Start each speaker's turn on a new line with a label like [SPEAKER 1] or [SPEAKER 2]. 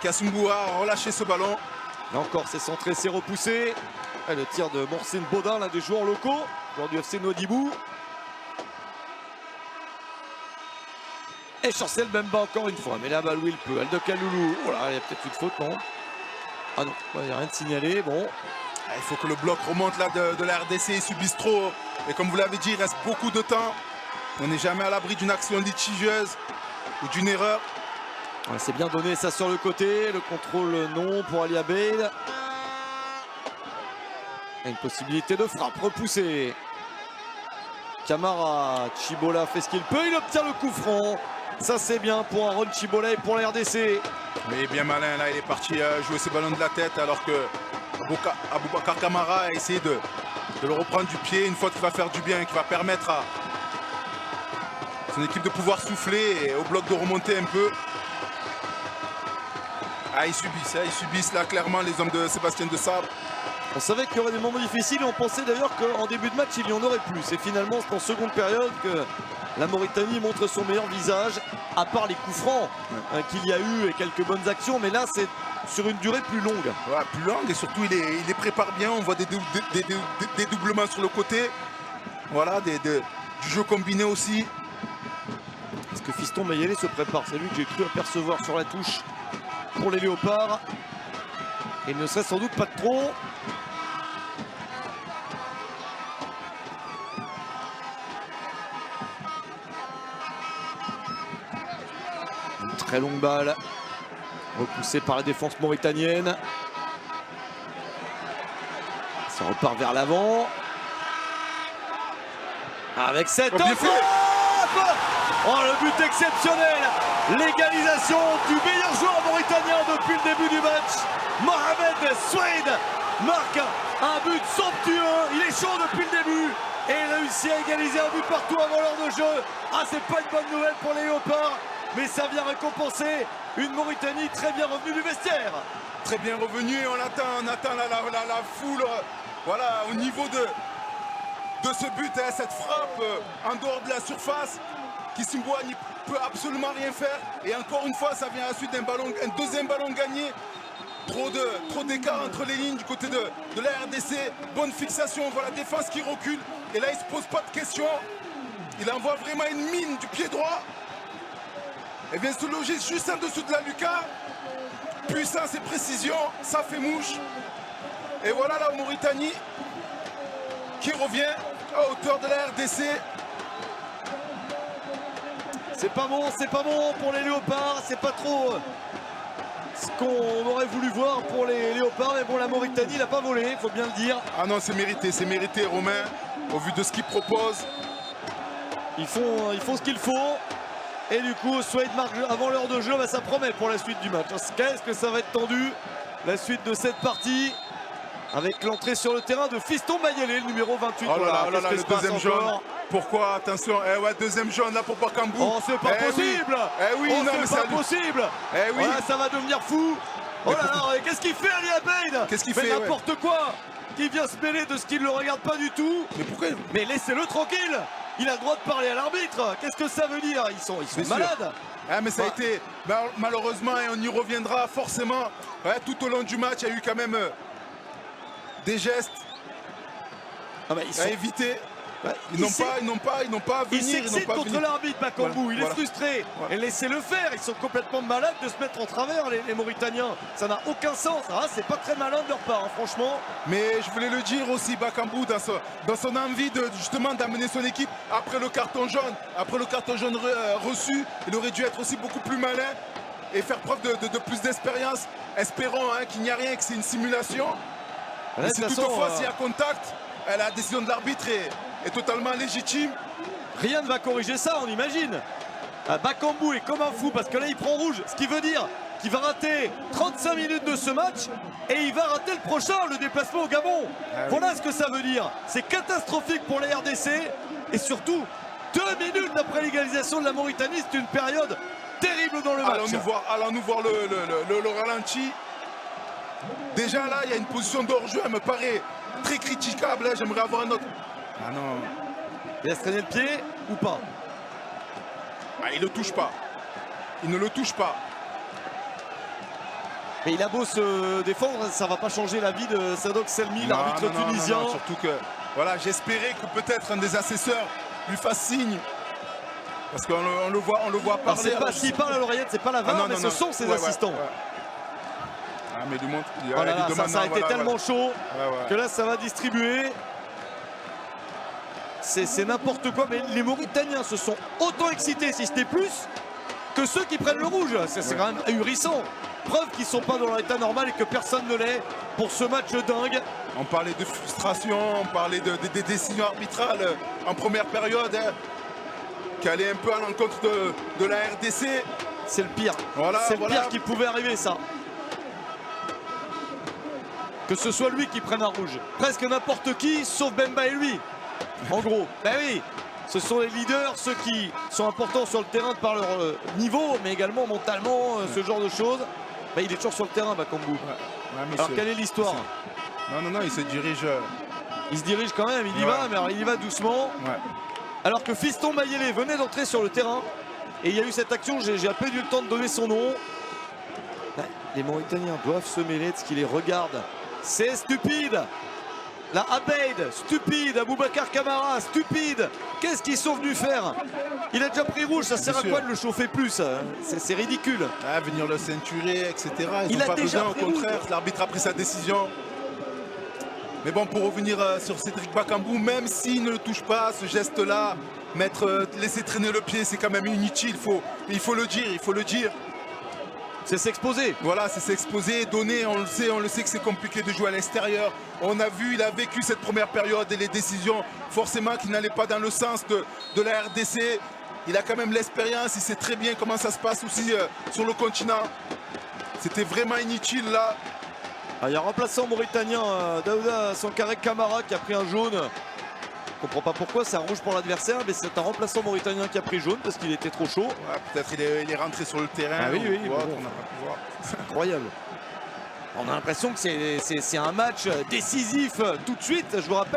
[SPEAKER 1] Kasumbu a relâché ce ballon.
[SPEAKER 2] Là encore, c'est centré, c'est repoussé. Et le tir de Mohsen Baudin, l'un des joueurs locaux, joueur du FC Nouadhibou. Et Chancel Mbemba encore une fois. Mais là, Balou il peut. Aldo Kaloulou. Oh là, il y a peut-être une faute, non? Ah non, il n'y a rien de signalé. Bon.
[SPEAKER 1] Il faut que le bloc remonte là de la RDC. Ils subissent trop. Et comme vous l'avez dit, il reste beaucoup de temps. On n'est jamais à l'abri d'une action litigieuse ou d'une erreur.
[SPEAKER 2] Ouais, c'est bien donné ça sur le côté. Le contrôle non pour Ali Abeid. Une possibilité de frappe repoussée. Camara, Chibola fait ce qu'il peut. Il obtient le coup franc. Ça c'est bien pour Aaron Chibola et pour la RDC.
[SPEAKER 1] Mais bien malin là, il est parti jouer ce ballon de la tête alors que Aboubacar Camara a essayé de le reprendre du pied. Une faute qui va faire du bien et qui va permettre à son équipe de pouvoir souffler et au bloc de remonter un peu. Ah, ils subissent là clairement les hommes de Sébastien Desabre.
[SPEAKER 2] On savait qu'il y aurait des moments difficiles et on pensait d'ailleurs qu'en début de match il y en aurait plus. Et finalement c'est en seconde période que la Mauritanie montre son meilleur visage, à part les coups francs qu'il y a eu et quelques bonnes actions, mais là c'est sur une durée plus longue.
[SPEAKER 1] Ouais, plus longue et surtout il les prépare bien, on voit des doublements sur le côté. Voilà, du jeu combiné aussi.
[SPEAKER 2] Est-ce que Fiston Mayele se prépare? C'est lui que j'ai cru apercevoir sur la touche pour les Léopards. Il ne serait sans doute pas de trop. Une très longue balle, repoussée par la défense mauritanienne. Ça repart vers l'avant. Avec cette frappe! Oh, le but exceptionnel! L'égalisation du meilleur joueur mauritanien depuis le début du match. Mohamed Souaid marque un but somptueux. Il est chaud depuis le début et il réussit à égaliser un but partout avant l'heure de jeu. Ah, c'est pas une bonne nouvelle pour les Léopards, mais ça vient récompenser une Mauritanie très bien revenue du vestiaire.
[SPEAKER 1] Très bien revenue, on attend la foule. Voilà, au niveau de ce but, hein, cette frappe en dehors de la surface. Kissimboa n'y peut absolument rien faire. Et encore une fois, ça vient à la suite d'un deuxième ballon gagné. Trop d'écart entre les lignes du côté de la RDC. Bonne fixation, on voit la défense qui recule. Et là, il ne se pose pas de questions. Il envoie vraiment une mine du pied droit. Et vient se loger juste en dessous de la lucarne. Puissance et précision, ça fait mouche. Et voilà la Mauritanie qui revient à hauteur de la RDC.
[SPEAKER 2] C'est pas bon pour les Léopards, c'est pas trop ce qu'on aurait voulu voir pour les Léopards, mais bon, la Mauritanie n'a pas volé, il faut bien le dire.
[SPEAKER 1] Ah non, c'est mérité Romain, au vu de ce qu'ils proposent.
[SPEAKER 2] Ils font ce qu'il faut, et du coup, Souaid marque avant l'heure de jeu, bah, ça promet pour la suite du match. Qu'est-ce que ça va être tendu, la suite de cette partie, avec l'entrée sur le terrain de Fiston Mayele, le numéro 28.
[SPEAKER 1] Oh là là, le deuxième jaune. Pourquoi? Attention, ouais, deuxième jaune là pour Bakambu.
[SPEAKER 2] Oh, c'est pas possible!
[SPEAKER 1] Oui, non, mais
[SPEAKER 2] c'est pas possible!
[SPEAKER 1] Oui.
[SPEAKER 2] Voilà, ça va devenir fou! Oh là là, qu'est-ce qu'il fait, Ali Abeid?
[SPEAKER 1] Qu'est-ce qu'il fait?
[SPEAKER 2] N'importe quoi! Qui vient se mêler de ce qui ne le regarde pas du tout.
[SPEAKER 1] Mais pourquoi?
[SPEAKER 2] Mais laissez-le tranquille! Il a le droit de parler à l'arbitre! Qu'est-ce que ça veut dire? Ils sont malades!
[SPEAKER 1] Ah, mais ça a été, malheureusement, et on y reviendra forcément, tout au long du match, il y a eu quand même des gestes à éviter. Ils n'ont pas à venir.
[SPEAKER 2] Il s'excite contre l'arbitre, Bakambu. Il est frustré. Et laissez-le faire. Ils sont complètement malades de se mettre en travers, les Mauritaniens. Ça n'a aucun sens. Ah, c'est pas très malin de leur part, hein, franchement.
[SPEAKER 1] Mais je voulais le dire aussi, Bakambu, dans son envie justement d'amener son équipe après le carton jaune. Après le carton jaune reçu, il aurait dû être aussi beaucoup plus malin et faire preuve de plus d'expérience. Espérons qu'il n'y a rien, que c'est une simulation. Mais si toutefois, s'il y a contact, la décision de l'arbitre est totalement légitime.
[SPEAKER 2] Rien ne va corriger ça, on imagine. Bakambu est comme un fou parce que là il prend rouge, ce qui veut dire qu'il va rater 35 minutes de ce match et il va rater le prochain, le déplacement au Gabon. Voilà ce que ça veut dire. C'est catastrophique pour la RDC et surtout 2 minutes après l'égalisation de la Mauritanie, c'est une période terrible dans le match.
[SPEAKER 1] Allons nous voir le ralenti. Déjà là, il y a une position d'hors-jeu, elle me paraît très critiquable. J'aimerais avoir un autre. Ah non.
[SPEAKER 2] Il laisse traîner le pied ou pas?
[SPEAKER 1] Il ne le touche pas. Il ne le touche pas.
[SPEAKER 2] Mais il a beau se défendre, ça va pas changer la vie de Sadok Selmi, l'arbitre tunisien.
[SPEAKER 1] Non, surtout que voilà, j'espérais que peut-être un des assesseurs lui fasse signe. Parce qu'on le voit parler.
[SPEAKER 2] C'est pas s'il parle à l'oreillette, c'est pas la VAR, mais ce sont ses assistants.
[SPEAKER 1] Ah, mais lui montre.
[SPEAKER 2] Oh là là, ça a été tellement chaud que là ça va distribuer. C'est n'importe quoi, mais les Mauritaniens se sont autant excités, si c'était plus, que ceux qui prennent le rouge. C'est quand même ahurissant. Preuve qu'ils ne sont pas dans leur état normal et que personne ne l'est pour ce match dingue.
[SPEAKER 1] On parlait de frustration, on parlait des décisions arbitrales en première période, qui allaient un peu à l'encontre de la RDC.
[SPEAKER 2] C'est le pire. C'est le pire qui pouvait arriver, ça. Que ce soit lui qui prenne un rouge. Presque n'importe qui, sauf Bemba et lui. En gros, ben oui, ce sont les leaders, ceux qui sont importants sur le terrain de par leur niveau, mais également mentalement, ce genre de choses. Ben, il est toujours sur le terrain, Bakambu. Alors quelle est l'histoire?
[SPEAKER 1] Non, il se dirige.
[SPEAKER 2] Il se dirige quand même, il y va, mais alors il y va doucement. Alors que Fiston Mayele venait d'entrer sur le terrain, et il y a eu cette action, j'ai à peine eu le temps de donner son nom. Ben, les Mauritaniens doivent se mêler de ce qui les regarde. C'est stupide. La Abeid, stupide. Aboubacar Kamara, stupide. Qu'est-ce qu'ils sont venus faire? Il a déjà pris rouge, ça sert à quoi de le chauffer plus? C'est ridicule.
[SPEAKER 1] Venir le ceinturer, etc.
[SPEAKER 2] Il a déjà pris
[SPEAKER 1] au contraire, l'arbitre a pris sa décision. Mais bon, pour revenir sur Cédric Bakambu, même s'il ne le touche pas, ce geste-là, laisser traîner le pied, c'est quand même inutile. Il faut le dire.
[SPEAKER 2] C'est s'exposer.
[SPEAKER 1] Voilà, c'est s'exposer, donner, on le sait que c'est compliqué de jouer à l'extérieur. On a vu, il a vécu cette première période et les décisions, forcément, qui n'allaient pas dans le sens de la RDC. Il a quand même l'expérience, il sait très bien comment ça se passe aussi sur le continent. C'était vraiment inutile là.
[SPEAKER 2] Il y a un remplaçant mauritanien, Daouda Sankharé Kamara, qui a pris un jaune. Je ne comprends pas pourquoi, c'est un rouge pour l'adversaire, mais c'est un remplaçant mauritanien qui a pris jaune parce qu'il était trop chaud.
[SPEAKER 1] Peut-être il est rentré sur le terrain.
[SPEAKER 2] Ah oui,
[SPEAKER 1] on n'a pas pu voir.
[SPEAKER 2] C'est incroyable. On a l'impression que c'est un match décisif tout de suite. Je vous rappelle.